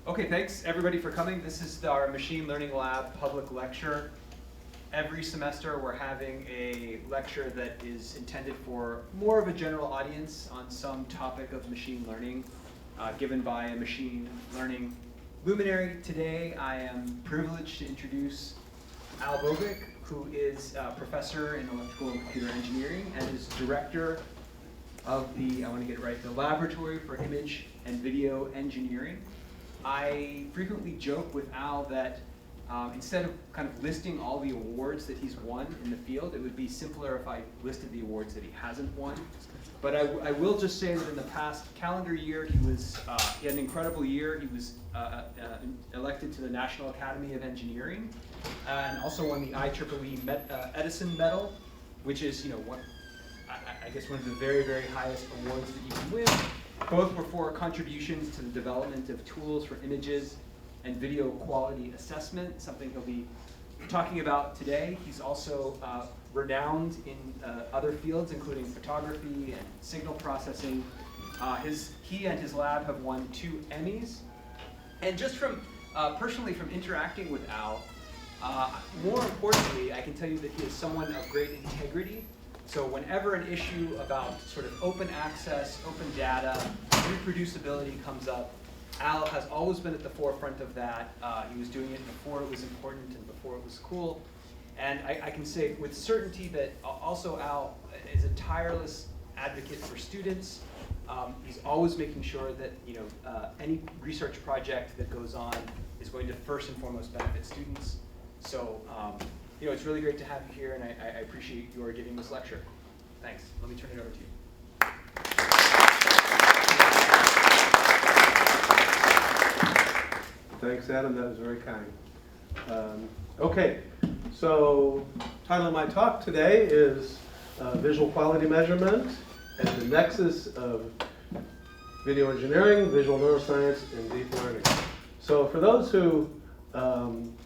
Okay, thanks everybody for coming. This is our Machine Learning Lab public lecture. Every semester we're having a lecture that is intended for more of a general audience on some topic of machine learning, given by a machine learning luminary. Today I am privileged to introduce Al Bovik, who is a professor in electrical and computer engineering and is director of the, I want to get it right, the Laboratory for Image and Video Engineering. I frequently joke with Al that instead of kind of listing all the awards that he's won in the field, it would be simpler if I listed the awards that he hasn't won. But I will just say that in the past calendar year, he had an incredible year. He was elected to the National Academy of Engineering and also won the IEEE Edison Medal, which is, I guess one of the very, very highest awards that you can win. Both were for contributions to the development of tools for images and video quality assessment, something he'll be talking about today. He's also renowned in other fields, including photography and signal processing. He and his lab have won 2 Emmys. And just from personally from interacting with Al, more importantly, I can tell you that he is someone of great integrity. So whenever an issue about sort of open access, open data, reproducibility comes up, Al has always been at the forefront of that. He was doing it before it was important and before it was cool. And I can say with certainty that also Al is a tireless advocate for students. He's always making sure that any research project that goes on is going to first and foremost benefit students. So it's really great to have you here, and I appreciate your giving this lecture. Thanks. Let me turn it over to you. Thanks, Adam. That was very kind. Okay, so title of my talk today is Visual Quality Measurement and the Nexus of Video Engineering, Visual Neuroscience, and Deep Learning. So for those who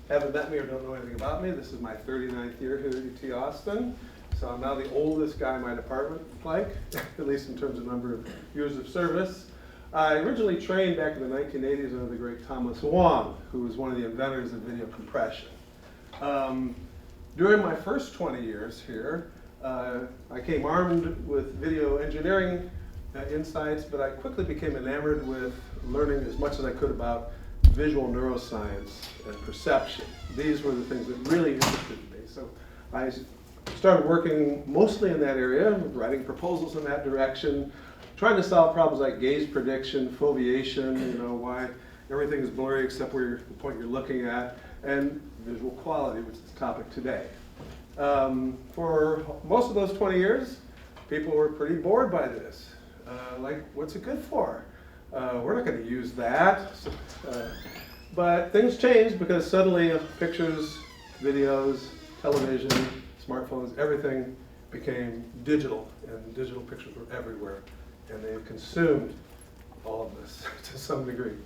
haven't met me or don't know anything about me, this is my 39th year here at UT Austin. So I'm now the oldest guy in my department, at least in terms of number of years of service. I originally trained back in the 1980s under the great Thomas Wong, who was one of the inventors of video compression. During my first 20 years here, I came armed with video engineering insights, but I quickly became enamored with learning as much as I could about visual neuroscience and perception. These were the things that really interested me. So I started working mostly in that area, writing proposals in that direction, trying to solve problems like gaze prediction, foveation, why everything is blurry except where the point you're looking at, and visual quality, which is the topic today. For most of those 20 years, people were pretty bored by this. What's it good for? We're not going to use that. But things changed because suddenly pictures, videos, television, smartphones, everything became digital, and digital pictures were everywhere. And they consumed all of this to some degree.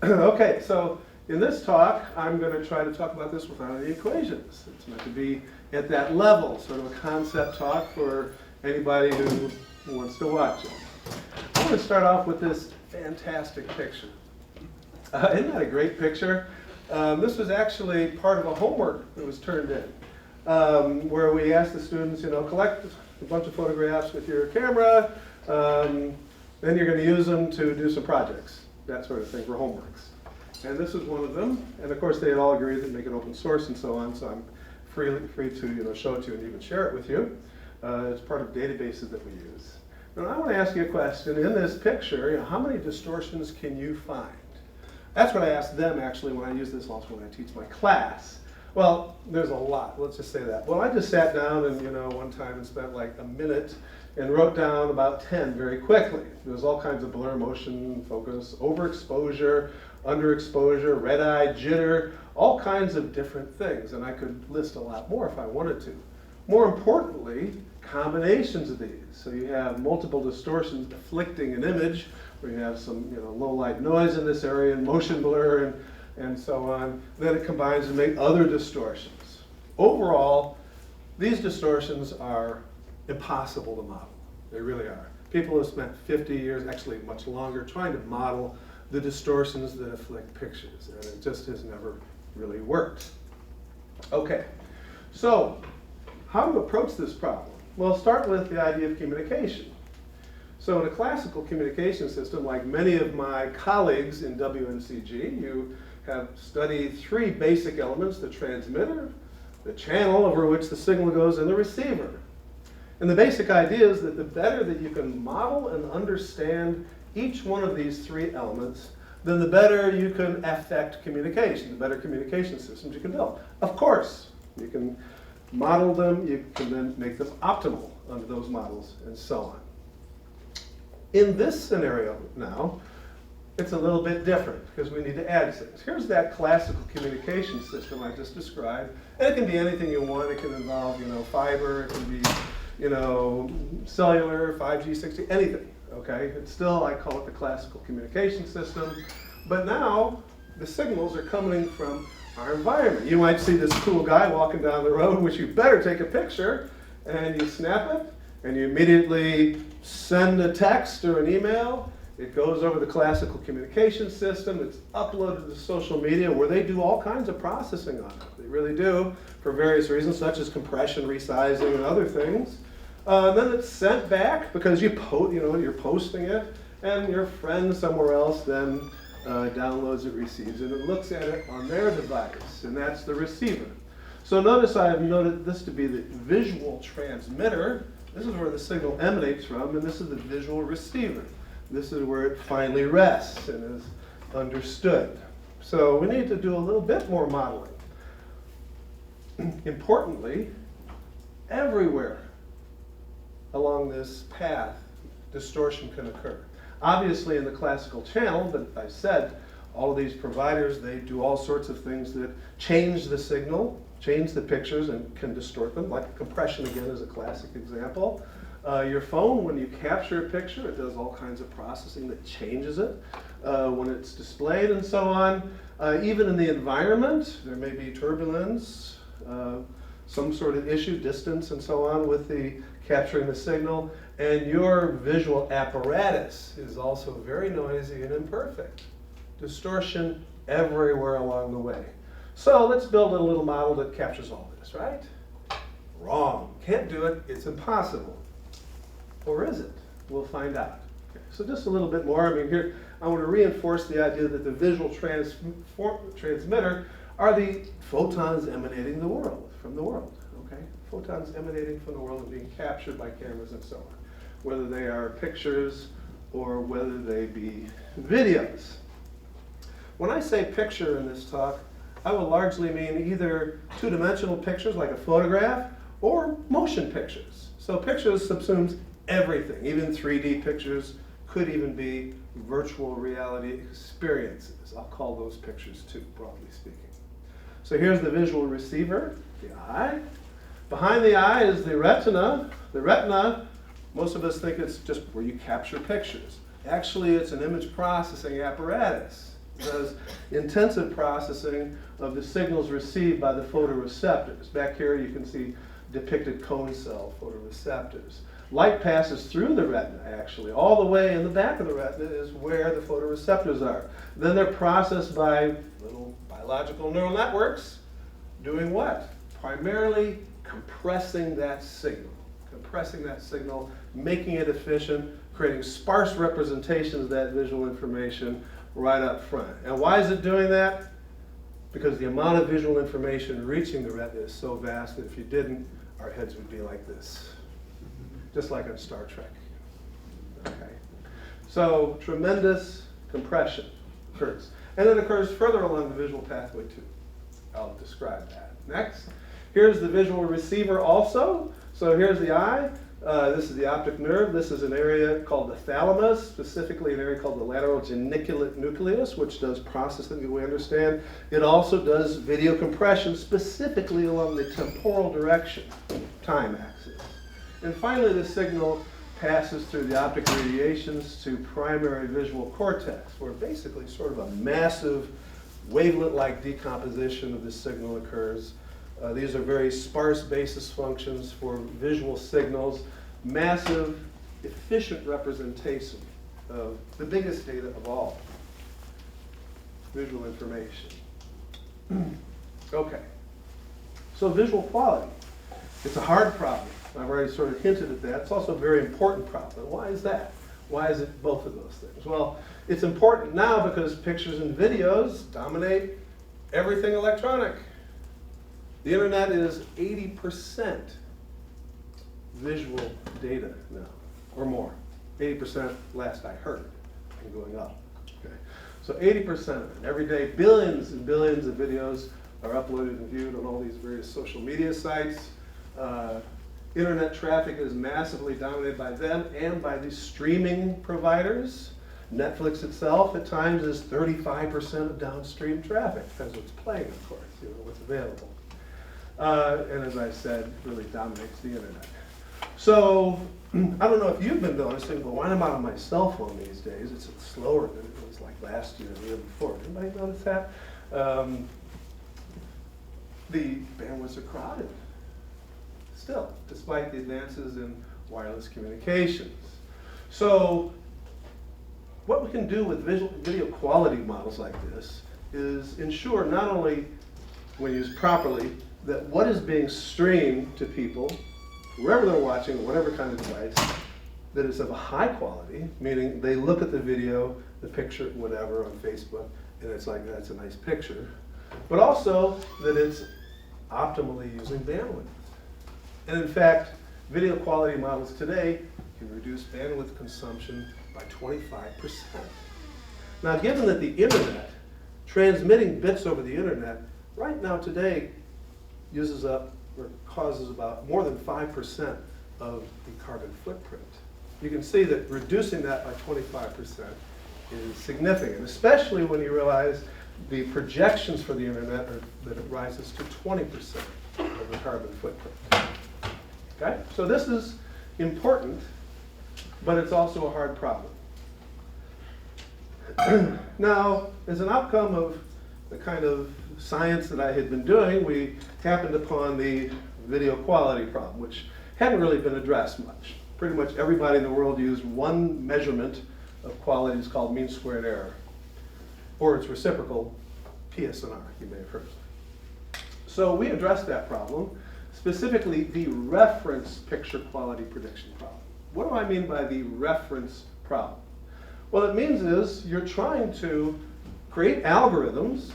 Okay, so in this talk, I'm going to try to talk about this without any equations. It's meant to be at that level, sort of a concept talk for anybody who wants to watch it. I'm going to start off with this fantastic picture. Isn't that a great picture? This was actually part of a homework that was turned in, where we asked the students, collect a bunch of photographs with your camera, then you're going to use them to do some projects, that sort of thing, for homeworks. And this is one of them. And of course, they had all agreed to make it open source and so on, so I'm free to show it to you and even share it with you. It's part of databases that we use. Now, I want to ask you a question. In this picture, how many distortions can you find? That's what I asked them, actually, when I use this also when I teach my class. Well, there's a lot. Let's just say that. Well, I just sat down and, one time and spent like a minute and wrote down about 10 very quickly. There was all kinds of blur, motion, focus, overexposure, underexposure, red eye, jitter, all kinds of different things. And I could list a lot more if I wanted to. More importantly, combinations of these. So you have multiple distortions afflicting an image, where you have some low light noise in this area and motion blur and so on. Then it combines to make other distortions. Overall, these distortions are impossible to model. They really are. People have spent 50 years, actually much longer, trying to model the distortions that afflict pictures, and it just has never really worked. Okay, so how to approach this problem? Well, start with the idea of communication. So in a classical communication system, like many of my colleagues in WNCG, you have studied three basic elements: the transmitter, the channel over which the signal goes, and the receiver. And the basic idea is that the better that you can model and understand each one of these three elements, then the better you can affect communication, the better communication systems you can build. Of course, you can model them, you can then make them optimal under those models, and so on. In this scenario now, it's a little bit different because we need to add things. Here's that classical communication system I just described, and it can be anything you want. It can involve, fiber, it can be, cellular, 5G, 6G, anything, okay? It's still, I call it the classical communication system, but now the signals are coming from our environment. You might see this cool guy walking down the road, which you better take a picture, and you snap it, and you immediately send a text or an email. It goes over the classical communication system. It's uploaded to social media where they do all kinds of processing on it. They really do, for various reasons, such as compression, resizing, and other things. Then it's sent back because you're posting it, and your friend somewhere else then downloads it, receives it, and looks at it on their device, and that's the receiver. So notice I have noted this to be the visual transmitter. This is where the signal emanates from, and this is the visual receiver. This is where it finally rests and is understood. So we need to do a little bit more modeling. Importantly, everywhere along this path, distortion can occur. Obviously in the classical channel, but I said, all of these providers, they do all sorts of things that change the signal, change the pictures, and can distort them, like compression again is a classic example. Your phone, when you capture a picture, it does all kinds of processing that changes it when it's displayed and so on. Even in the environment, there may be turbulence, some sort of issue, distance and so on with the capturing the signal. And your visual apparatus is also very noisy and imperfect. Distortion everywhere along the way. So let's build a little model that captures all this, right? Wrong. Can't do it. It's impossible. Or is it? We'll find out. Okay, so just a little bit more. I mean, here I want to reinforce the idea that the visual transmitter are the photons emanating from the world. Okay, photons emanating from the world and being captured by cameras and so on, whether they are pictures or whether they be videos. When I say picture in this talk, I will largely mean either two-dimensional pictures like a photograph or motion pictures. So pictures subsumes everything, even 3D pictures, could even be virtual reality experiences. I'll call those pictures too, broadly speaking. So here's the visual receiver, the eye. Behind the eye is the retina. The retina, most of us think it's just where you capture pictures. Actually, it's an image processing apparatus. It does intensive processing of the signals received by the photoreceptors. Back here you can see depicted cone cell photoreceptors. Light passes through the retina, actually. All the way in the back of the retina is where the photoreceptors are. Then they're processed by little biological neural networks doing what? Primarily compressing that signal. Compressing that signal, making it efficient, creating sparse representations of that visual information right up front. And why is it doing that? Because the amount of visual information reaching the retina is so vast that if you didn't, our heads would be like this. Just like on Star Trek. Okay. So tremendous compression occurs. And it occurs further along the visual pathway too. I'll describe that. Next. Here's the visual receiver also. So here's the eye. This is the optic nerve. This is an area called the thalamus, specifically an area called the lateral geniculate nucleus, which does processing that we understand. It also does video compression, specifically along the temporal direction, time axis. And finally, the signal passes through the optic radiations to primary visual cortex, where basically sort of a massive wavelet-like decomposition of the signal occurs. These are very sparse basis functions for visual signals, massive, efficient representation of the biggest data of all. visual information. Okay, so visual quality. It's a hard problem. I've already sort of hinted at that. It's also a very important problem. Why is that? Why is it both of those things? Well, it's important now because pictures and videos dominate everything electronic. The internet is 80% visual data now, or more. 80% last I heard, and going up. Okay. So 80% of it. Every day, billions and billions of videos are uploaded and viewed on all these various social media sites. Internet traffic is massively dominated by them and by the streaming providers. Netflix itself at times is 35% of downstream traffic. Depends what's playing, of course, what's available. And as I said, really dominates the internet. So I don't know if you've been noticing, but when I'm out on my cell phone these days, it's slower than it was like last year or the year before. Anybody notice that? The bandwidths are crowded still, despite the advances in wireless communications. So what we can do with video quality models like this is ensure not only, when used properly, that what is being streamed to people, wherever they're watching, whatever kind of device, that it's of a high quality, meaning they look at the video, the picture, whatever, on Facebook, and it's like, that's a nice picture, but also that it's optimally using bandwidth. And in fact, video quality models today can reduce bandwidth consumption by 25%. Now, given that the internet, transmitting bits over the internet, right now today uses up or causes about more than 5% of the carbon footprint. You can see that reducing that by 25% is significant, especially when you realize the projections for the internet are that it rises to 20% of the carbon footprint. Okay? So this is important, but it's also a hard problem. Now, as an outcome of the kind of science that I had been doing, we happened upon the video quality problem, which hadn't really been addressed much. Pretty much everybody in the world used one measurement of quality. It's called mean squared error, or its reciprocal, PSNR, you may have heard. So we addressed that problem, specifically the reference picture quality prediction problem. What do I mean by the reference problem? What it means is you're trying to create algorithms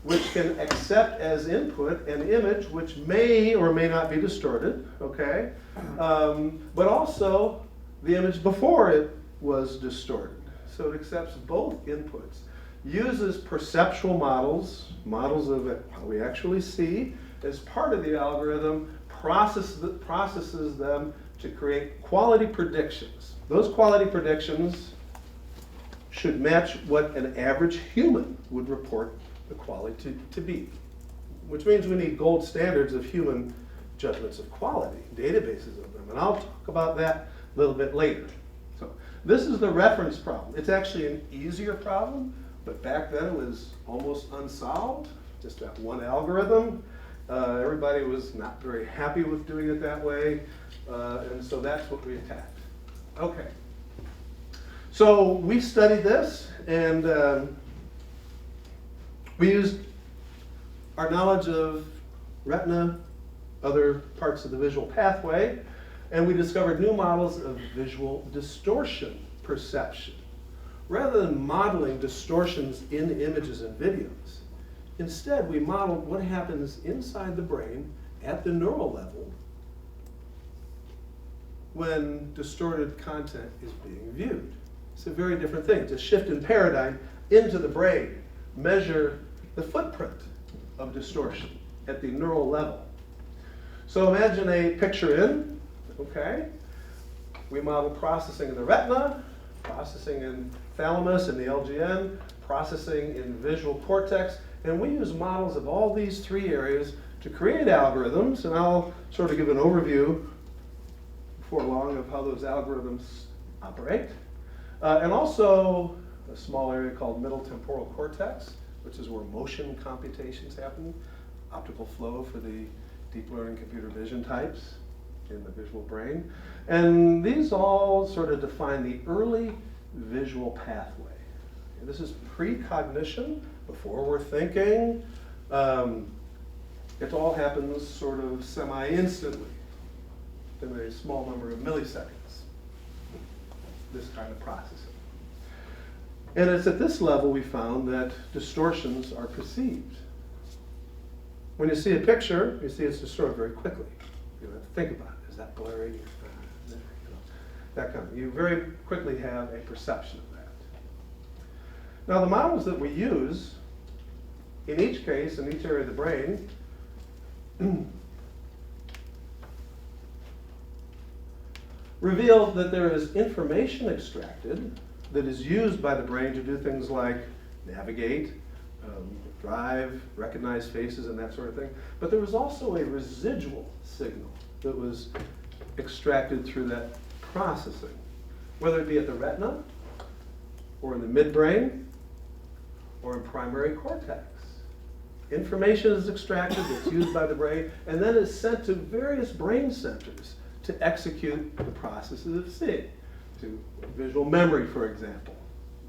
which can accept as input an image which may or may not be distorted, okay? But also the image before it was distorted. So it accepts both inputs, uses perceptual models of how we actually see as part of the algorithm, processes them to create quality predictions. Those quality predictions should match what an average human would report the quality to be, which means we need gold standards of human judgments of quality, databases of them, and I'll talk about that a little bit later. So this is the reference problem. It's actually an easier problem, but back then it was almost unsolved, just that one algorithm. Everybody was not very happy with doing it that way, and so that's what we attacked. Okay. So we studied this, and we used our knowledge of retina, other parts of the visual pathway, and we discovered new models of visual distortion perception. Rather than modeling distortions in images and videos, instead we modeled what happens inside the brain at the neural level when distorted content is being viewed. It's a very different thing. It's a shift in paradigm into the brain. Measure the footprint of distortion at the neural level. So imagine a picture in, okay? We model processing in the retina, processing in thalamus and the LGN, processing in visual cortex, and we use models of all these three areas to create algorithms, and I'll sort of give an overview before long of how those algorithms operate. And also a small area called middle temporal cortex, which is where motion computations happen, optical flow for the deep learning computer vision types in the visual brain. And these all sort of define the early visual pathway. This is precognition, before we're thinking. It all happens sort of semi-instantly, in a small number of milliseconds, this kind of processing. And it's at this level we found that distortions are perceived. When you see a picture, you see it's distorted very quickly. You don't have to think about it. Is that blurry? You know, that kind of. You very quickly have a perception of that. Now the models that we use, in each case, in each area of the brain, reveal that there is information extracted that is used by the brain to do things like navigate, drive, recognize faces, and that sort of thing. But there was also a residual signal that was extracted through that processing, whether it be at the retina, or in the midbrain, or in primary cortex. Information is extracted that's used by the brain, and then is sent to various brain centers to execute the processes of seeing, to visual memory, for example.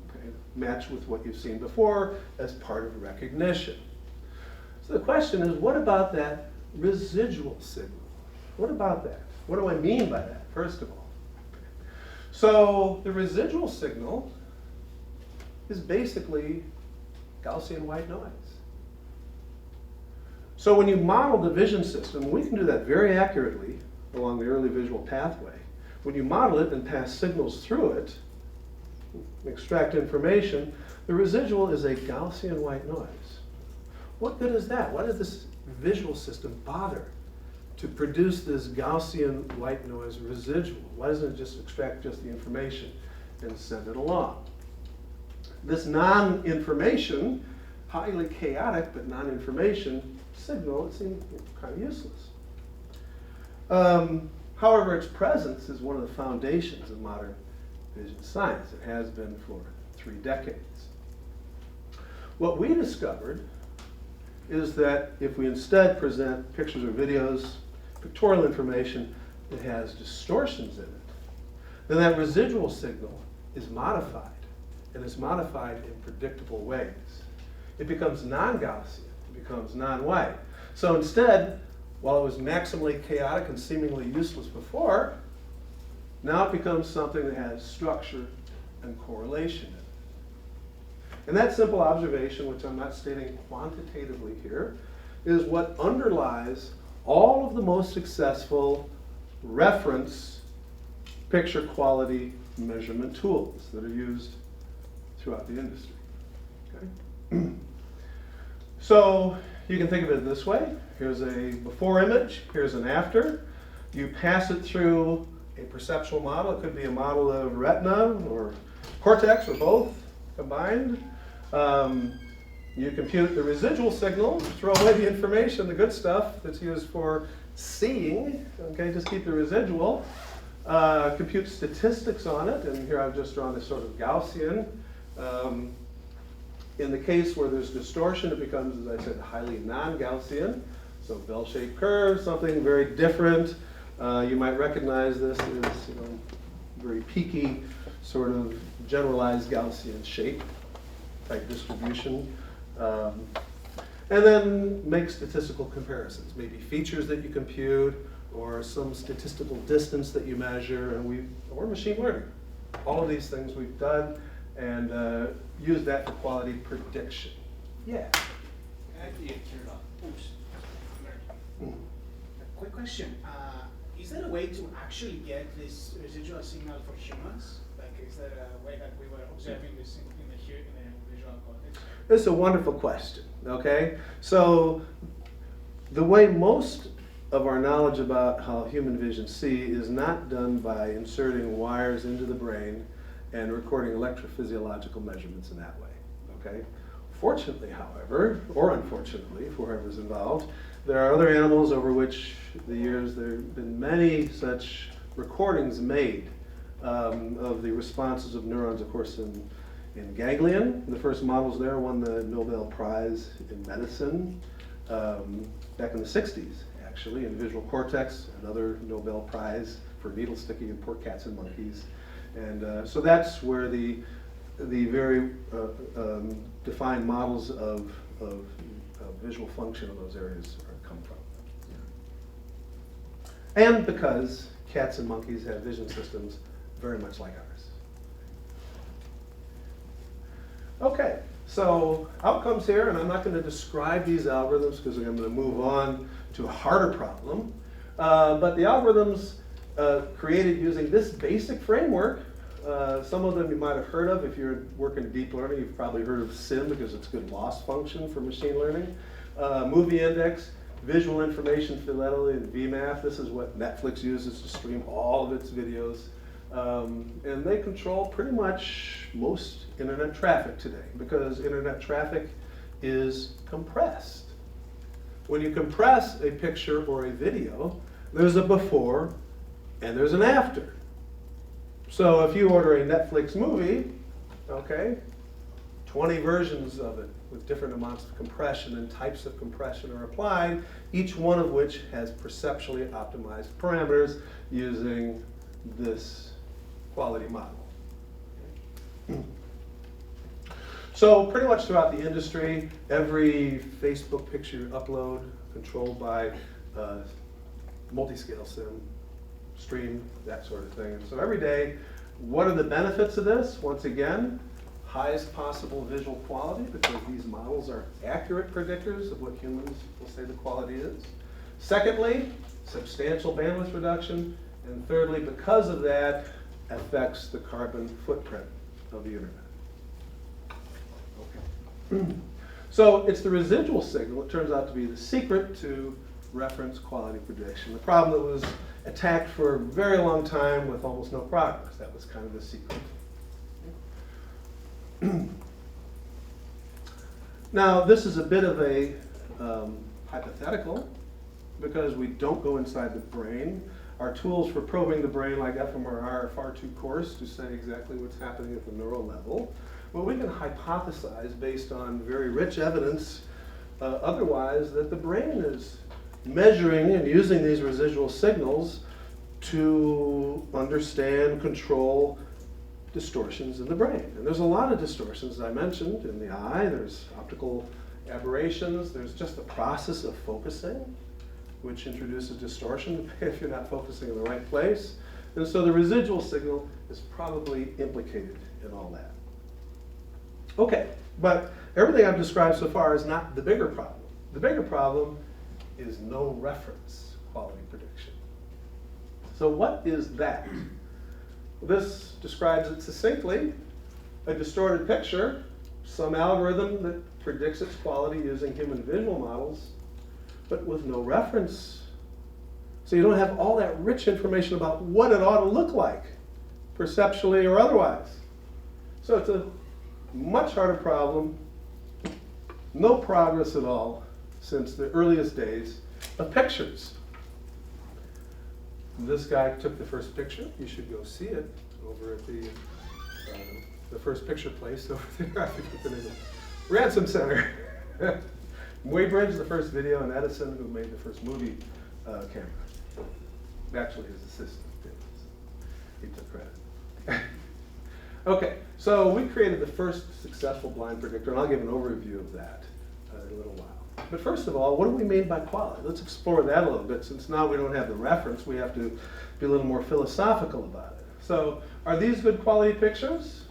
Okay? Match with what you've seen before as part of recognition. So the question is, what about that residual signal? What about that? What do I mean by that, first of all? So the residual signal is basically Gaussian white noise. So when you model the vision system, we can do that very accurately along the early visual pathway. When you model it and pass signals through it, extract information, the residual is a Gaussian white noise. What good is that? Why does this visual system bother to produce this Gaussian white noise residual? Why doesn't it just extract just the information and send it along? This non-information, highly chaotic but non-information signal, it seems kind of useless. However, its presence is one of the foundations of modern vision science. It has been for 3 decades. What we discovered is that if we instead present pictures or videos, pictorial information that has distortions in it, then that residual signal is modified, and it's modified in predictable ways. It becomes non-Gaussian, it becomes non-white. So instead, while it was maximally chaotic and seemingly useless before, now it becomes something that has structure and correlation in it. And that simple observation, which I'm not stating quantitatively here, is what underlies all of the most successful reference picture quality measurement tools that are used throughout the industry. Okay? So you can think of it this way. Here's a before image, here's an after. You pass it through a perceptual model. It could be a model of retina or cortex or both combined. You compute the residual signal, throw away the information, the good stuff that's used for seeing, okay, just keep the residual. Compute statistics on it, and here I've just drawn this sort of Gaussian. In the case where there's distortion, it becomes, as I said, highly non-Gaussian. So bell-shaped curve, something very different. You might recognize this as very peaky, sort of generalized Gaussian shape type distribution. And then make statistical comparisons, maybe features that you compute or some statistical distance that you measure, or machine learning. All of these things we've done and use that for quality prediction. Yeah? Oops. A quick question. Is there a way to actually get this residual signal for humans? Like, is there a way that we were observing this in the visual cortex? This is a wonderful question, okay? So the way most of our knowledge about how human vision see is not done by inserting wires into the brain and recording electrophysiological measurements in that way, okay? Fortunately, however, or unfortunately, for whoever's involved, there are other animals over which the years there have been many such recordings made of the responses of neurons, of course, in ganglion. The first models there won the Nobel Prize in medicine back in the 60s, actually, in visual cortex, another Nobel Prize for needle sticking in poor cats and monkeys. And so that's where the the very defined models of visual function in those areas come from. And because cats and monkeys have vision systems very much like ours. Okay, so outcomes here, and I'm not going to describe these algorithms because I'm going to move on to a harder problem. But the algorithms created using this basic framework, some of them you might have heard of. If you're working in deep learning, you've probably heard of SIM because it's a good loss function for machine learning. Movie index, visual information fidelity, and VMAF. This is what Netflix uses to stream all of its videos. And they control pretty much most internet traffic today because internet traffic is compressed. When you compress a picture or a video, there's a before and there's an after. So if you order a Netflix movie, okay, 20 versions of it with different amounts of compression and types of compression are applied, each one of which has perceptually optimized parameters using this quality model. So pretty much throughout the industry, every Facebook picture upload controlled by multi-scale sim, stream, that sort of thing. And so every day, what are the benefits of this? Once again, highest possible visual quality because these models are accurate predictors of what humans will say the quality is. Secondly, substantial bandwidth reduction. And thirdly, because of that, affects the carbon footprint of the internet. Okay. So it's the residual signal that turns out to be the secret to reference quality prediction. The problem that was attacked for a very long time with almost no progress. That was kind of the secret. Now, this is a bit of a hypothetical because we don't go inside the brain. Our tools for probing the brain, like fMRI, are far too coarse to say exactly what's happening at the neural level. But we can hypothesize based on very rich evidence otherwise that the brain is measuring and using these residual signals to understand, control distortions in the brain. And there's a lot of distortions, as I mentioned, in the eye. There's optical aberrations. There's just the process of focusing, which introduces distortion if you're not focusing in the right place. And so the residual signal is probably implicated in all that. Okay, but everything I've described so far is not the bigger problem. The bigger problem is no reference quality prediction. So what is that? This describes it succinctly. A distorted picture, some algorithm that predicts its quality using human visual models, but with no reference. So you don't have all that rich information about what it ought to look like, perceptually or otherwise. So it's a much harder problem, no progress at all since the earliest days of pictures. This guy took the first picture. You should go see it over at the first picture place over there. I forget the name of it. Ransom Center. Muybridge, the first video, and Edison, who made the first movie camera. Actually, his assistant did. He took credit. Okay, so we created the first successful blind predictor, and I'll give an overview of that in a little while. But first of all, what do we mean by quality? Let's explore that a little bit. Since now we don't have the reference, we have to be a little more philosophical about it. So, are these good quality pictures?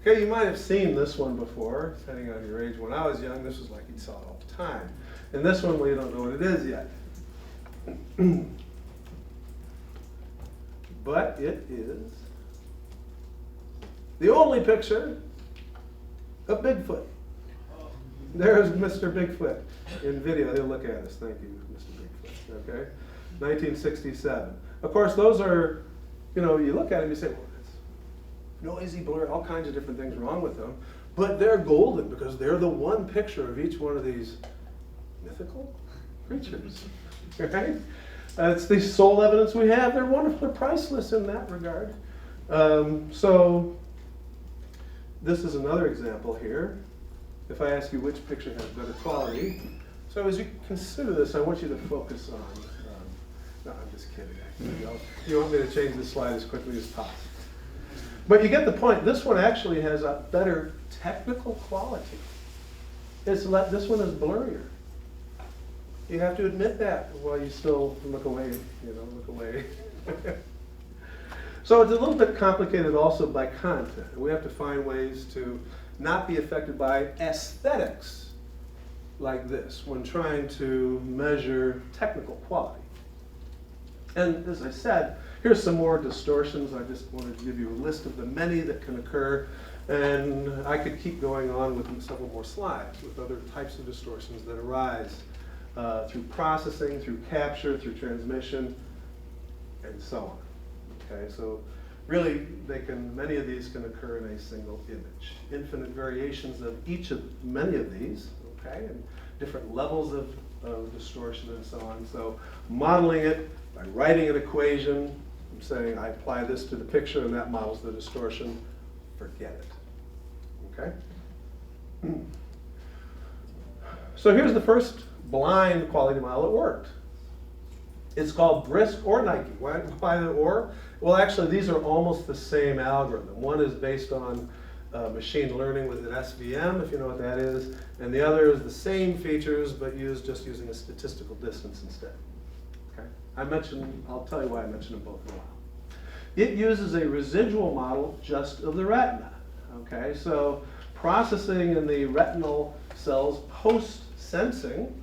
Okay, you might have seen this one before, depending on your age. When I was young, this was like you saw it all the time. And this one, well, you don't know what it is yet. But it is the only picture of Bigfoot. There's Mr. Bigfoot in video. He'll look at us. Thank you, Mr. Bigfoot. Okay? 1967. Of course, those are, you look at them and you say, well, it's noisy, blurry, all kinds of different things wrong with them. But they're golden because they're the one picture of each one of these mythical creatures. Right? It's the sole evidence we have. They're wonderful. They're priceless in that regard. So this is another example here. If I ask you which picture has better quality, so as you consider this, I want you to focus on, no, I'm just kidding. You want me to change this slide as quickly as possible. But you get the point. This one actually has a better technical quality. This one is blurrier. You have to admit that while you still look away, look away. So it's a little bit complicated also by content. We have to find ways to not be affected by aesthetics like this when trying to measure technical quality. And as I said, here's some more distortions. I just wanted to give you a list of the many that can occur. And I could keep going on with several more slides with other types of distortions that arise through processing, through capture, through transmission, and so on. Okay, so really many of these can occur in a single image. Infinite variations of many of these, okay, and different levels of distortion and so on. So modeling it by writing an equation, I'm saying I apply this to the picture and that models the distortion, forget it, okay? So here's the first blind quality model that worked. It's called Brisk or Nike. Why the or? Well, actually, these are almost the same algorithm. One is based on machine learning with an SVM, if you know what that is, and the other is the same features, but just using a statistical distance instead. Okay? I'll tell you why I mentioned them both in a while. It uses a residual model just of the retina. Okay, so processing in the retinal cells post-sensing.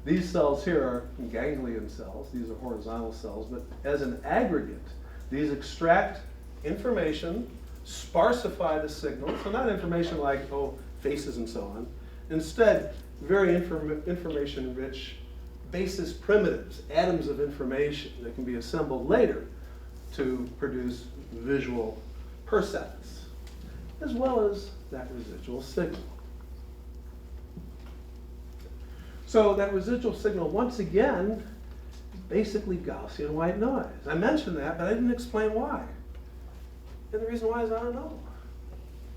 These cells here are ganglion cells. These are horizontal cells, but as an aggregate, these extract information, sparsify the signal, so not information like, faces and so on. Instead, very information-rich basis primitives, atoms of information that can be assembled later to produce visual percepts, as well as that residual signal. So that residual signal, once again, is basically Gaussian white noise. I mentioned that, but I didn't explain why. And the reason why is I don't know.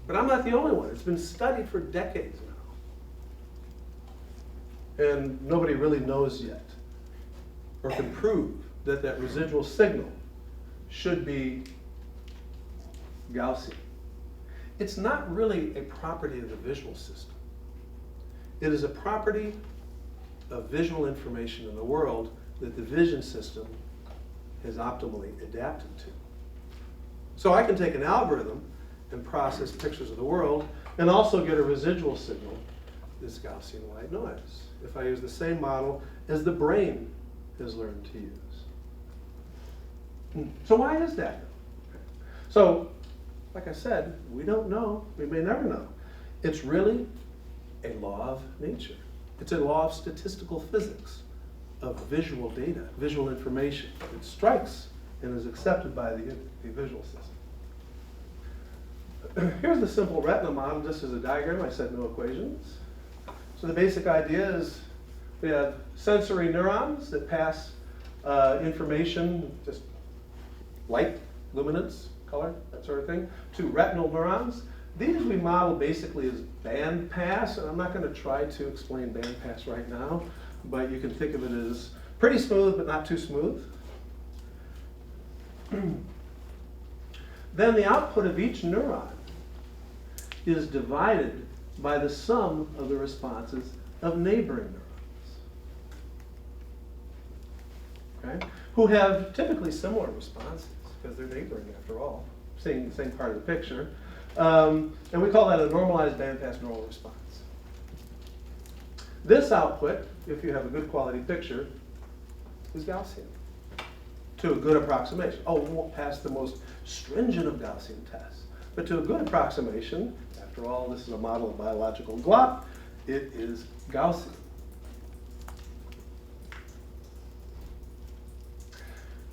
But I'm not the only one. It's been studied for decades now. And nobody really knows yet, or can prove that residual signal should be Gaussian. It's not really a property of the visual system. It is a property of visual information in the world that the vision system has optimally adapted to. So I can take an algorithm and process pictures of the world and also get a residual signal, this Gaussian white noise, if I use the same model as the brain has learned to use. So why is that? So, like I said, we don't know, we may never know. It's really a law of nature. It's a law of statistical physics, of visual data, visual information. It strikes and is accepted by the visual system. Here's the simple retina model, just as a diagram. I said no equations. So the basic idea is we have sensory neurons that pass information, just light, luminance, color, that sort of thing, to retinal neurons. These we model basically as band pass, and I'm not going to try to explain band pass right now, but you can think of it as pretty smooth, but not too smooth. Then the output of each neuron is divided by the sum of the responses of neighboring neurons, okay? Who have typically similar responses, because they're neighboring after all, same part of the picture. And we call that a normalized bandpass neural response. This output, if you have a good quality picture, is Gaussian, to a good approximation. Oh, we won't pass the most stringent of Gaussian tests, but to a good approximation, after all, this is a model of biological glop, it is Gaussian.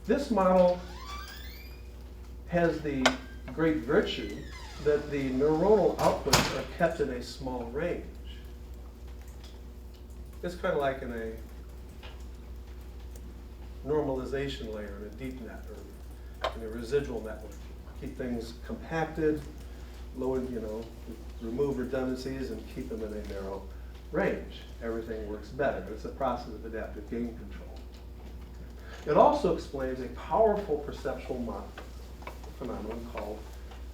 This model has the great virtue that the neuronal outputs are kept in a small range. It's kind of like in a normalization layer in a deep net or in a residual network. Keep things compacted, remove redundancies and keep them in a narrow range. Everything works better. It's a process of adaptive gain control. It also explains a powerful perceptual model. phenomenon called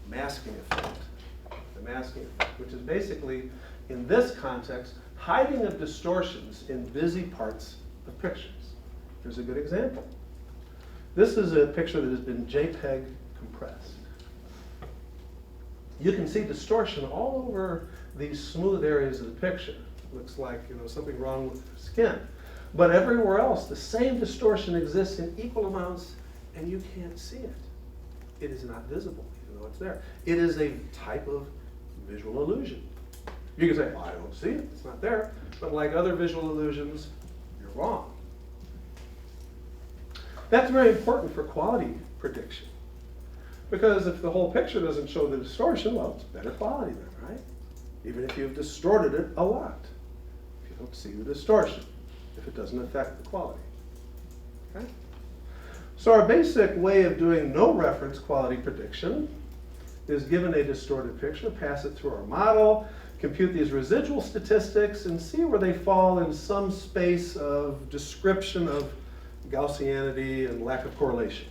masking effect. The masking effect, which is basically, in this context, hiding of distortions in busy parts of pictures. Here's a good example. This is a picture that has been JPEG compressed. You can see distortion all over these smooth areas of the picture. Looks like, you know, something wrong with the skin. But everywhere else, the same distortion exists in equal amounts, and you can't see it. It is not visible, even though it's there. It is a type of visual illusion. You can say, well, I don't see it, it's not there. But like other visual illusions, you're wrong. That's very important for quality prediction. Because if the whole picture doesn't show the distortion, well, it's better quality then, right? Even if you've distorted it a lot. If you don't see the distortion, if it doesn't affect the quality. Okay? So our basic way of doing no reference quality prediction is given a distorted picture, pass it through our model, compute these residual statistics, and see where they fall in some space of description of Gaussianity and lack of correlation.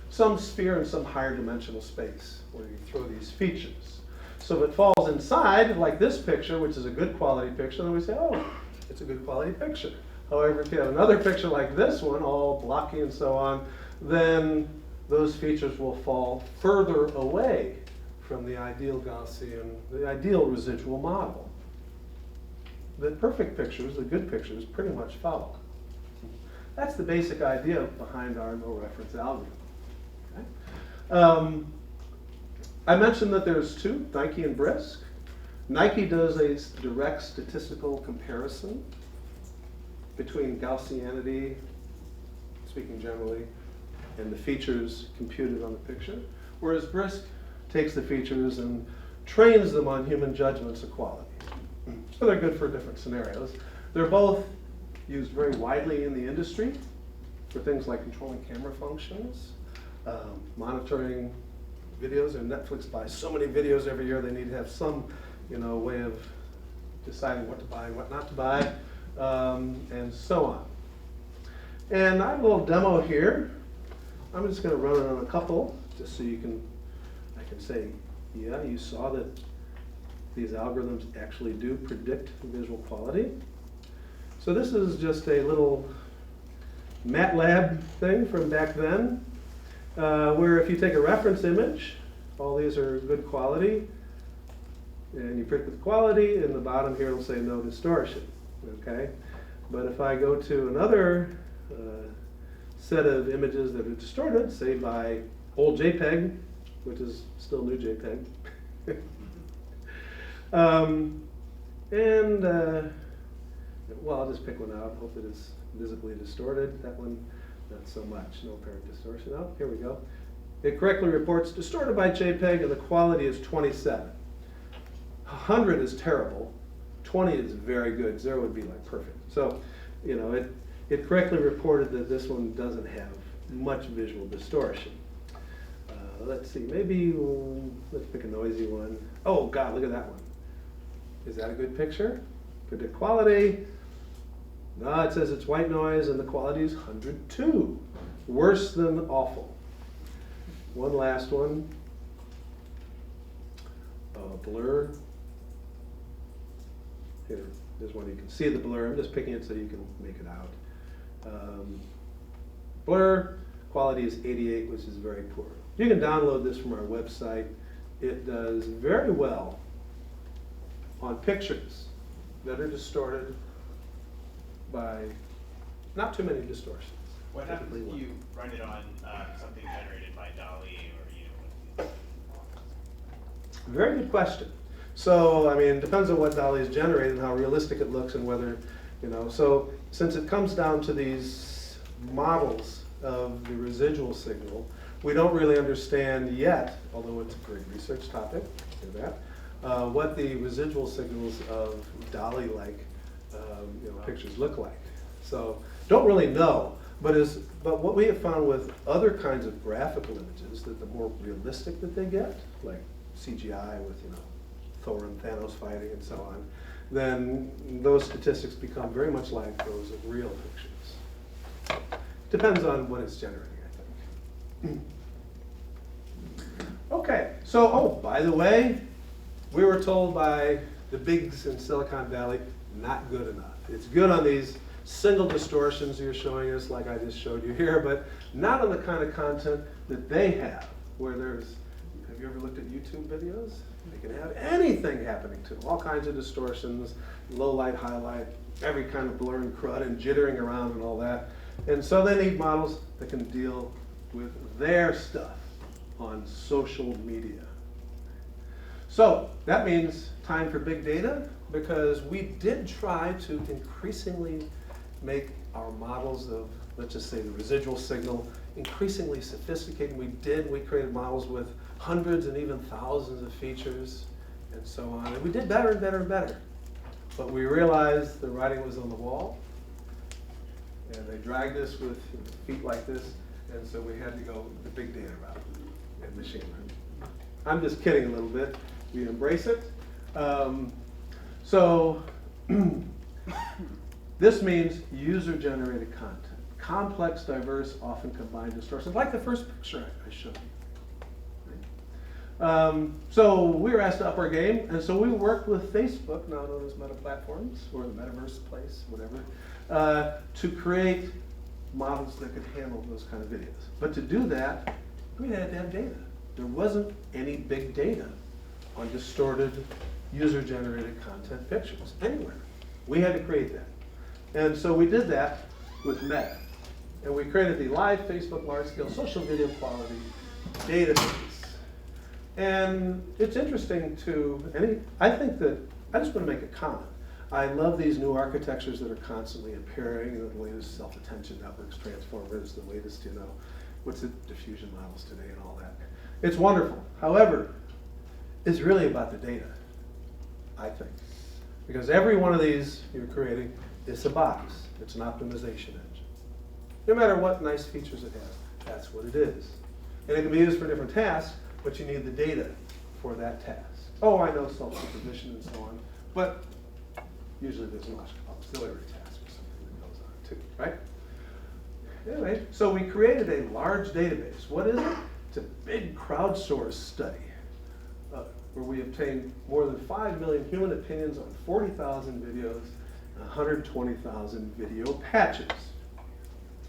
Some sphere and some higher dimensional space where you throw these features. So if it falls inside, like this picture, which is a good quality picture, then we say, oh, it's a good quality picture. However, if you have another picture like this one, all blocky and so on, then those features will fall further away from the ideal Gaussian, the ideal residual model. The perfect pictures, the good pictures, pretty much follow. That's the basic idea behind our no reference algorithm. Okay? I mentioned that there's two, Nike and Brisk. Nike does a direct statistical comparison between Gaussianity, speaking generally, and the features computed on the picture, whereas Brisk takes the features and trains them on human judgments of quality. So they're good for different scenarios. They're both used very widely in the industry for things like controlling camera functions, monitoring videos, and Netflix buys so many videos every year they need to have some, you know, way of deciding what to buy and what not to buy, and so on. And I have a little demo here. I'm just going to run it on a couple, just so I can say, yeah, you saw that these algorithms actually do predict visual quality. So this is just a little MATLAB thing from back then, where if you take a reference image, all these are good quality, and you predict with quality, and the bottom here will say no distortion, okay? But if I go to another set of images that are distorted, say by old JPEG, which is still new JPEG, well, I'll just pick one out, hope it is visibly distorted. That one, not so much, no apparent distortion. Oh, here we go. It correctly reports distorted by JPEG, and the quality is 27. 100 is terrible, 20 is very good, 0 would be like perfect. So, you know, it correctly reported that this one doesn't have much visual distortion. Let's see, maybe let's pick a noisy one. Oh God, look at that one. Is that a good picture? Predict quality. No, it says it's white noise and the quality is 102. Worse than awful. One last one. Blur. Here, there's one you can see the blur. I'm just picking it so you can make it out. Blur, quality is 88, which is very poor. You can download this from our website. It does very well on pictures that are distorted by not too many distortions. What happens if you run it on something generated by DALL-E or, Very good question. So, I mean, it depends on what DALL-E is generated and how realistic it looks and whether, you know, so since it comes down to these models of the residual signal, we don't really understand yet, although it's a great research topic, what the residual signals of DALL-E-like pictures look like. So, don't really know. But what we have found with other kinds of graphical images, that the more realistic that they get, like CGI with, you know, Thor and Thanos fighting and so on, then those statistics become very much like those of real pictures. Depends on what it's generating, I think. Okay, so, oh, by the way, we were told by the bigs in Silicon Valley, not good enough. It's good on these single distortions you're showing us, like I just showed you here, but not on the kind of content that they have, where there's, have you ever looked at YouTube videos? They can have anything happening to them, all kinds of distortions, low light, highlight, every kind of blur and crud and jittering around and all that. And so they need models that can deal with their stuff on social media. So that means time for big data, because we did try to increasingly make our models of, let's just say, the residual signal increasingly sophisticated. We created models with hundreds and even thousands of features and so on. And we did better and better and better. But we realized the writing was on the wall, and they dragged us with feet like this, and so we had to go the big data route and machine learning. I'm just kidding a little bit. We embrace it. This means user-generated content. Complex, diverse, often combined distortions, like the first picture I showed you. So we were asked to up our game, and so we worked with Facebook, now known as Meta Platforms, or the Metaverse place, whatever, to create models that could handle those kind of videos. But to do that, we had to have data. There wasn't any big data on distorted, user-generated content pictures anywhere. We had to create that. And so we did that with Meta. And we created the live Facebook large-scale social video quality database. And it's interesting I think that, I just want to make a comment. I love these new architectures that are constantly appearing, the latest self-attention networks, transformers, the latest, what's it, diffusion models today and all that. It's wonderful. However, it's really about the data, I think. Because every one of these you're creating is a box. It's an optimization engine. No matter what nice features it has, that's what it is. And it can be used for different tasks, but you need the data for that task. Oh, I know self-supervision and so on, but usually there's an auxiliary task or something that goes on too, right? Anyway, so we created a large database. What is it? It's a big crowdsourced study where we obtained more than 5 million human opinions on 40,000 videos and 120,000 video patches.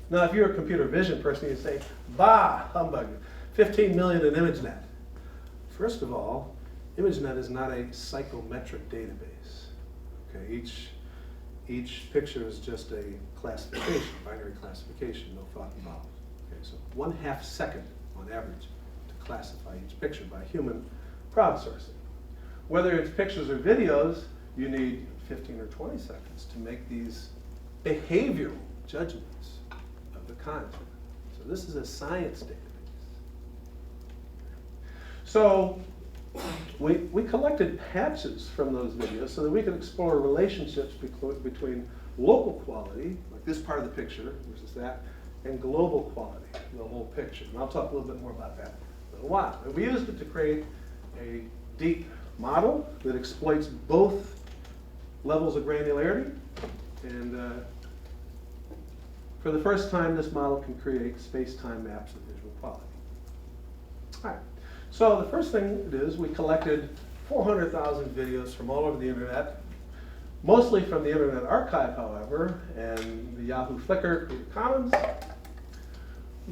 Now, if you're a computer vision person, you say, bah, humbug, 15 million in ImageNet. First of all, ImageNet is not a psychometric database. Okay, each picture is just a classification, binary classification, no thought involved. Okay, so 1/2 second on average to classify each picture by human crowdsourcing. Whether it's pictures or videos, you need 15 or 20 seconds to make these behavioral judgments of the content. So this is a science database. So we collected patches from those videos so that we could explore relationships between local quality, like this part of the picture versus that, and global quality, the whole picture. And I'll talk a little bit more about that in a little while. And we used it to create a deep model that exploits both levels of granularity. And for the first time, this model can create space-time maps of visual quality. All right. So the first thing it is, we collected 400,000 videos from all over the internet, mostly from the Internet Archive, however, and the Yahoo Flickr Creative Commons.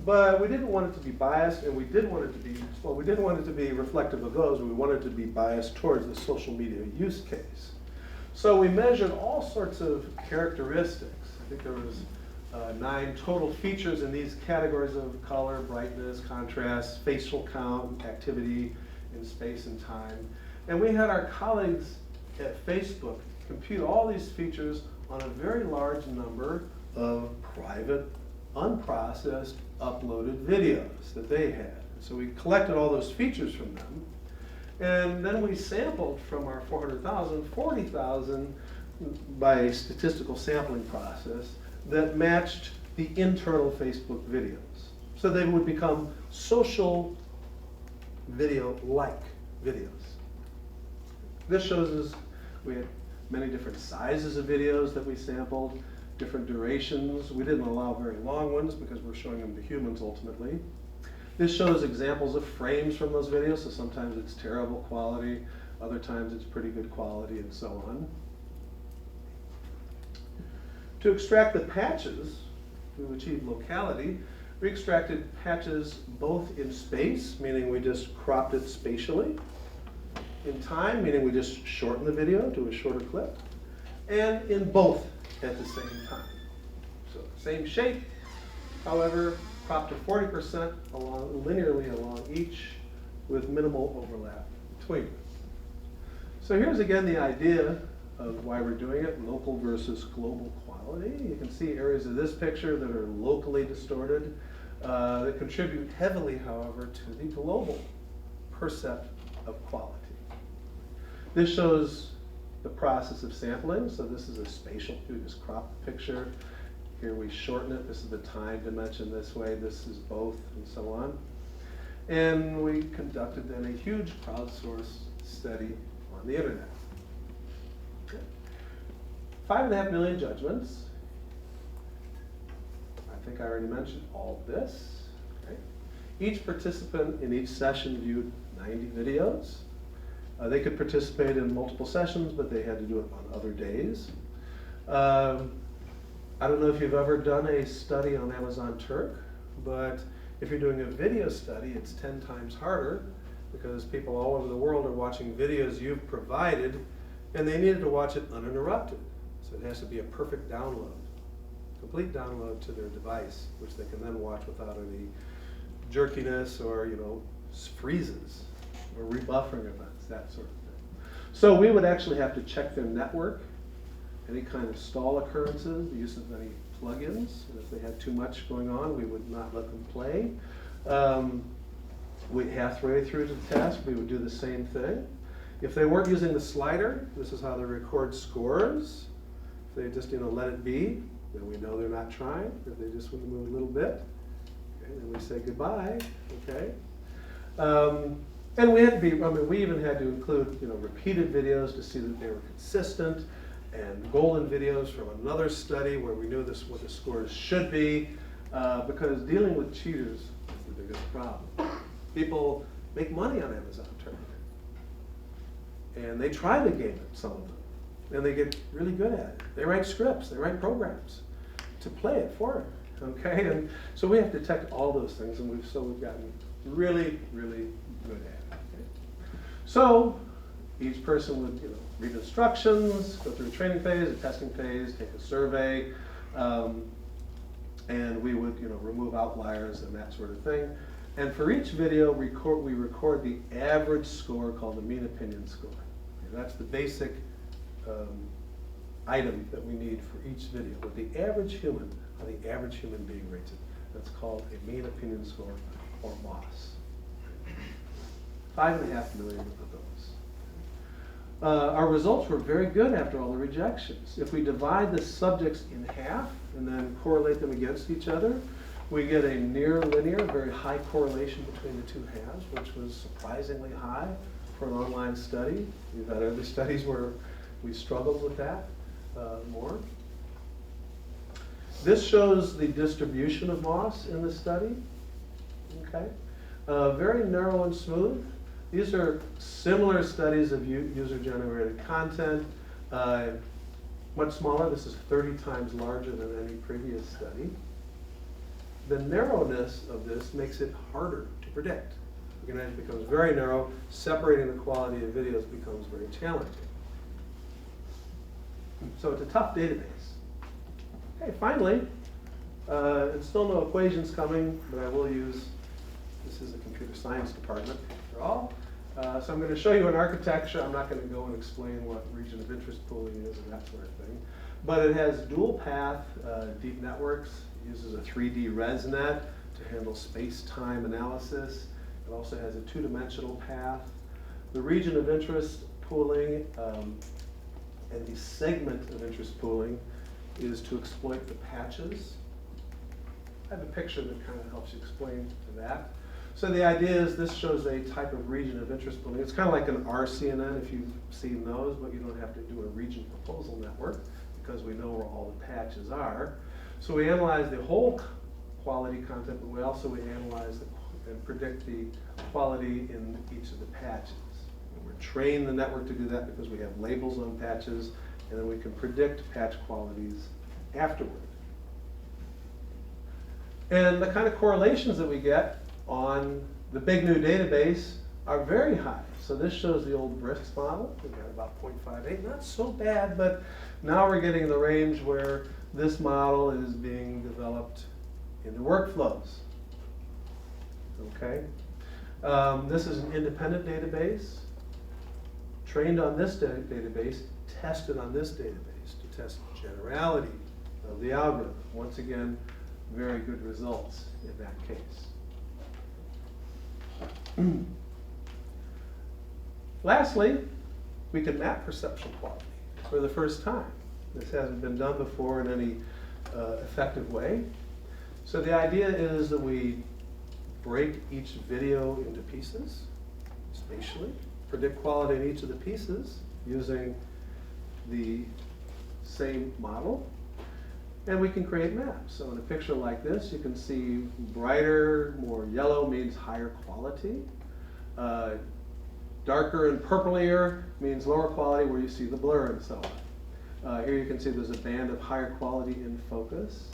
But we didn't want it to be biased, and we didn't want it to be, well, we didn't want it to be reflective of those. We wanted it to be biased towards the social media use case. So we measured all sorts of characteristics. I think there was 9 total features in these categories of color, brightness, contrast, facial count, activity in space and time. And we had our colleagues at Facebook compute all these features on a very large number of private, unprocessed, uploaded videos that they had. So we collected all those features from them. And then we sampled from our 400,000, 40,000 by a statistical sampling process that matched the internal Facebook videos. So they would become social video-like videos. This shows us we had many different sizes of videos that we sampled, different durations. We didn't allow very long ones because we're showing them to humans ultimately. This shows examples of frames from those videos, so sometimes it's terrible quality, other times it's pretty good quality, and so on. To extract the patches, to achieve locality, we extracted patches both in space, meaning we just cropped it spatially, in time, meaning we just shortened the video to a shorter clip, and in both at the same time. So same shape, however, cropped to 40% linearly along each with minimal overlap between. So here's again the idea of why we're doing it, local versus global quality. You can see areas of this picture that are locally distorted that contribute heavily, however, to the global percept of quality. This shows the process of sampling. So this is a spatial, we just crop the picture. Here we shorten it. This is the time dimension this way. This is both, and so on. And we conducted then a huge crowdsourced study on the internet. 5.5 million judgments. I think I already mentioned all this. Okay. Each participant in each session viewed 90 videos. They could participate in multiple sessions, but they had to do it on other days. I don't know if you've ever done a study on Amazon Turk, but if you're doing a video study, it's 10 times harder because people all over the world are watching videos you've provided, and they needed to watch it uninterrupted. So it has to be a perfect download, complete download to their device, which they can then watch without any jerkiness or, freezes or rebuffering events, that sort of thing. So we would actually have to check their network, any kind of stall occurrences, the use of any plugins. And if they had too much going on, we would not let them play. Halfway through to the test, we would do the same thing. If they weren't using the slider, this is how they record scores. If they just let it be, then we know they're not trying. If they just want to move a little bit, okay, then we say goodbye. Okay. And we had to be, we even had to include repeated videos to see that they were consistent, and golden videos from another study where we knew what the scores should be, because dealing with cheaters is the biggest problem. People make money on Amazon Turk, and they try the game at some of them, and they get really good at it. They write scripts, they write programs to play it for them, okay? And so we have to detect all those things, and we've gotten really, really good at it. Okay? So each person would read instructions, go through a training phase, a testing phase, take a survey, and we would remove outliers and that sort of thing. And for each video, we record the average score called the mean opinion score. Okay, that's the basic item that we need for each video. What the average human, how the average human being rates it. That's called a mean opinion score, or MOS. 5.5 million of those. Our results were very good after all the rejections. If we divide the subjects in half and then correlate them against each other, we get a near linear, very high correlation between the two halves, which was surprisingly high for an online study. We've had other studies where we struggled with that more. This shows the distribution of MOS in the study. Okay, very narrow and smooth. These are similar studies of user-generated content, much smaller. This is 30 times larger than any previous study. The narrowness of this makes it harder to predict. You can imagine it becomes very narrow. Separating the quality of videos becomes very challenging. So it's a tough database. Okay, finally, and still no equations coming, but I will use, this is a computer science department after all. So I'm going to show you an architecture. I'm not going to go and explain what region of interest pooling is and that sort of thing. But it has dual path deep networks. It uses a 3D ResNet to handle space-time analysis. It also has a two-dimensional path. The region of interest pooling and the segment of interest pooling is to exploit the patches. I have a picture that kind of helps you explain that. So the idea is this shows a type of region of interest pooling. It's kind of like an RCNN if you've seen those, but you don't have to do a region proposal network because we know where all the patches are. So we analyze the whole quality content, but we analyze and predict the quality in each of the patches. And we're trained the network to do that because we have labels on patches, and then we can predict patch qualities afterward. And the kind of correlations that we get on the big new database are very high. So this shows the old BRISC model. We've got about 0.58, not so bad, but now we're getting in the range where this model is being developed into workflows. Okay? This is an independent database, trained on this database, tested on this database to test generality of the algorithm. Once again, very good results in that case. Lastly, we can map perceptual quality for the first time. This hasn't been done before in any effective way. So the idea is that we break each video into pieces spatially, predict quality in each of the pieces using the same model, and we can create maps. So in a picture like this, you can see brighter, more yellow means higher quality. Darker and purplier means lower quality, where you see the blur and so on. Here you can see there's a band of higher quality in focus.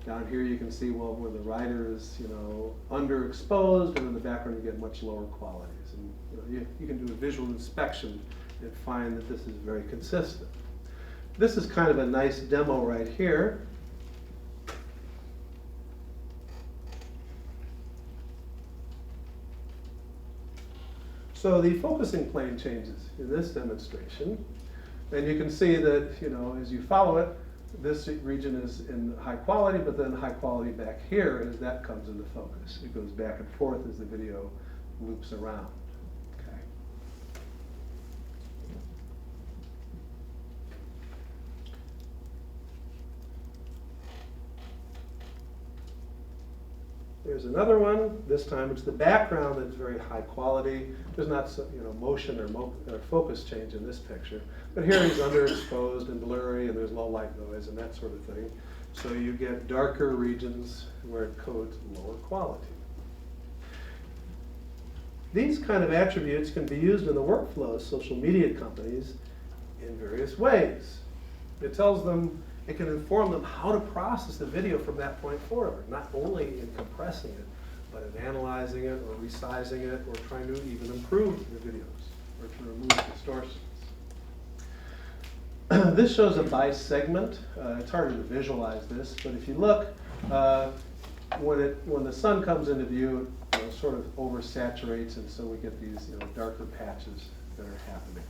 Down here you can see, well, where the rider is, underexposed, and in the background you get much lower qualities. And you can do a visual inspection and find that this is very consistent. This is kind of a nice demo right here. So the focusing plane changes in this demonstration. And you can see that, as you follow it, this region is in high quality, but then high quality back here as that comes into focus. It goes back and forth as the video loops around. Okay. There's another one. This time it's the background that's very high quality. There's not motion or focus change in this picture. But here he's underexposed and blurry, and there's low light noise and that sort of thing. So you get darker regions where it codes lower quality. These kind of attributes can be used in the workflow of social media companies in various ways. It tells them, it can inform them how to process the video from that point forward, not only in compressing it, but in analyzing it or resizing it or trying to even improve the videos or to remove distortions. This shows a by segment. It's harder to visualize this, but if you look, when the sun comes into view, it sort of oversaturates, and so we get these darker patches that are happening.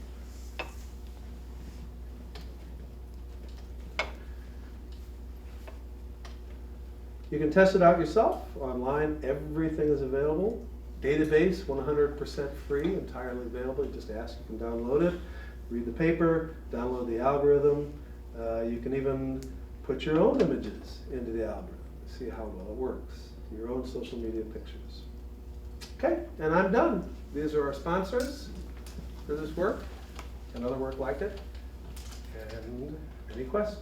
You can test it out yourself online. Everything is available. Database, 100% free, entirely available. You just ask, you can download it, read the paper, download the algorithm. You can even put your own images into the algorithm, see how well it works, your own social media pictures. Okay, and I'm done. These are our sponsors for this work, and other work like it. And any questions?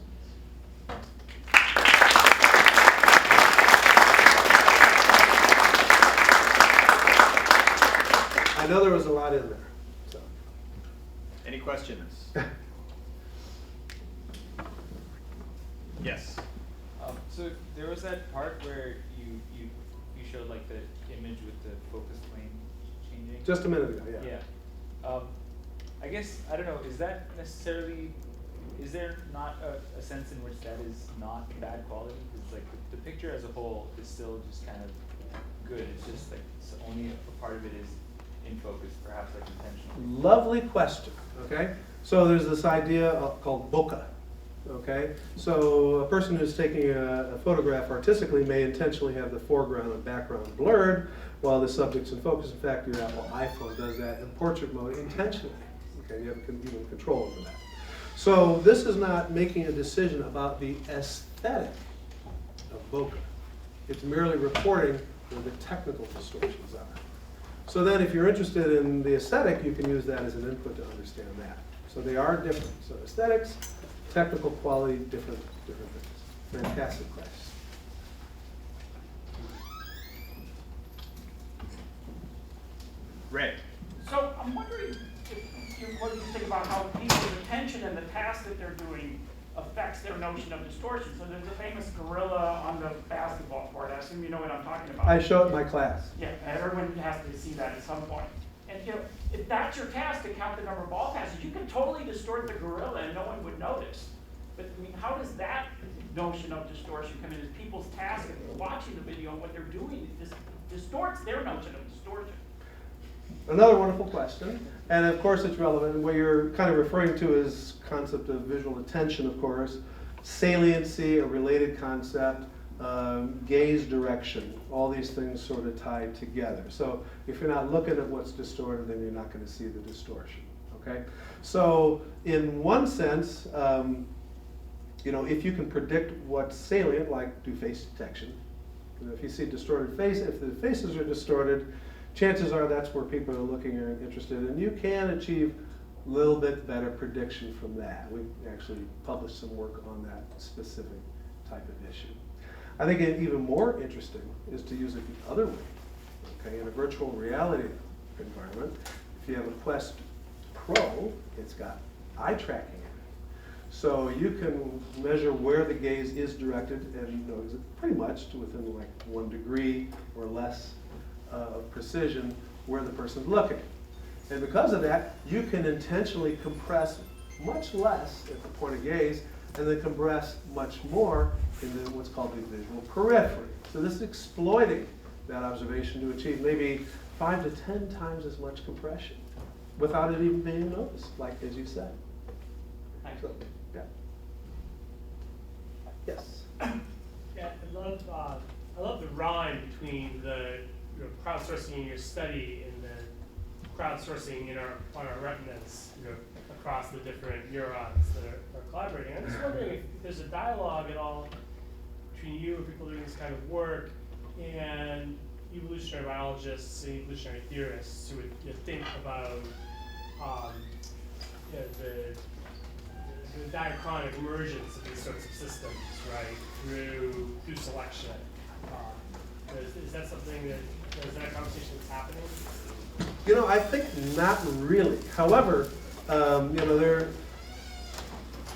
I know there was a lot in there. So. Any questions? Yes. So there was that part where you showed like the image with the focus plane changing. Just a minute ago, yeah. Yeah. I guess I don't know. Is that necessarily? Is there not a sense in which that is not bad quality? Because like the picture as a whole is still just kind of good. It's just like only a part of it is in focus, perhaps like intentionally. Lovely question. Okay, so there's this idea called bokeh. Okay, so a person who's taking a photograph artistically may intentionally have the foreground and background blurred while the subject's in focus. In fact, your Apple iPhone does that in portrait mode intentionally. Okay, you have even control over that. So this is not making a decision about the aesthetic of bokeh. It's merely reporting where the technical distortions are. So then if you're interested in the aesthetic, you can use that as an input to understand that. So they are different. So aesthetics, technical quality, different things. Fantastic question. affects their notion of distortion. So there's a famous gorilla on the basketball court. I assume you know what I'm talking about. I show it in my class. Yeah, everyone has to see that at some point. And you know, if that's your task to count the number of ball passes, you can totally distort the gorilla and no one would notice. But I mean, how does that notion of distortion come in? Is people's task of watching the video and what they're doing distorts their notion of distortion? Another wonderful question, and of course it's relevant. What you're kind of referring to is concept of visual attention, of course, saliency, a related concept, gaze direction, all these things sort of tied together. So if you're not looking at what's distorted, then you're not going to see the distortion, okay? So in one sense, you know, if you can predict what's salient, like do face detection, you know, if you see distorted face, if the faces are distorted, chances are that's where people are looking or interested, and you can achieve a little bit better prediction from that. We actually published some work on that specific type of issue. I think even more interesting is to use it the other way, okay? In a virtual reality environment, if you have a Quest Pro, it's got eye tracking in it. So you can measure where the gaze is directed and know pretty much to within like 1 degree or less of precision where the person's looking. And because of that, you can intentionally compress much less at the point of gaze and then compress much more in what's called the visual periphery. So this is exploiting that observation to achieve maybe 5 to 10 times as much compression without it even being noticed, like as you said. So, yeah. Yes? Yeah, I love the rhyme between the crowdsourcing in your study and then crowdsourcing on our retinas, across the different neurons that are collaborating. I'm just wondering if there's a dialogue at all between you or people doing this kind of work and evolutionary biologists and evolutionary theorists who would think about the diachronic emergence of these sorts of systems, right, through selection. Is that something is that a conversation that's happening? You know, I think not really. However, you know,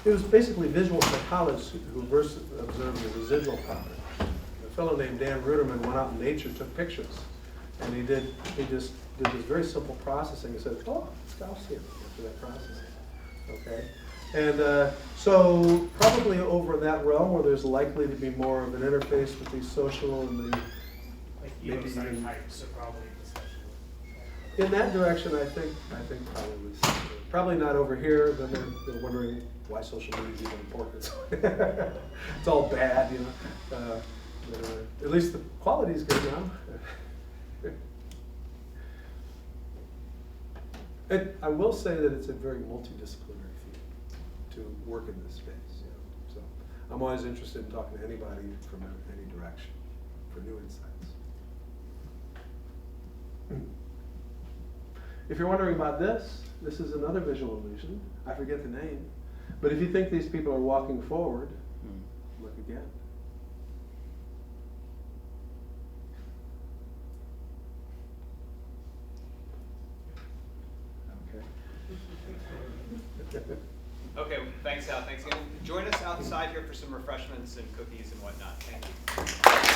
it was basically visual psychologists who first observed the residual pattern. A fellow named Dan Ruderman went out in nature, took pictures, and he just did this very simple processing. He said, "Oh, it's Gaussian," after that processing. Okay, and so probably over that realm where there's likely to be more of an interface with the social and the maybe even types are probably in that direction. I think probably not over here. Then they're wondering why social media is even important. It's all bad, you know. At least the quality is good now. I will say that it's a very multidisciplinary field to work in this space. You know? So I'm always interested in talking to anybody from any direction for new insights. If you're wondering about this is another visual illusion. I forget the name. But if you think these people are walking forward, look again. Okay. Okay, thanks Al, thanks again. Join us outside here for some refreshments and cookies and whatnot. Thank you.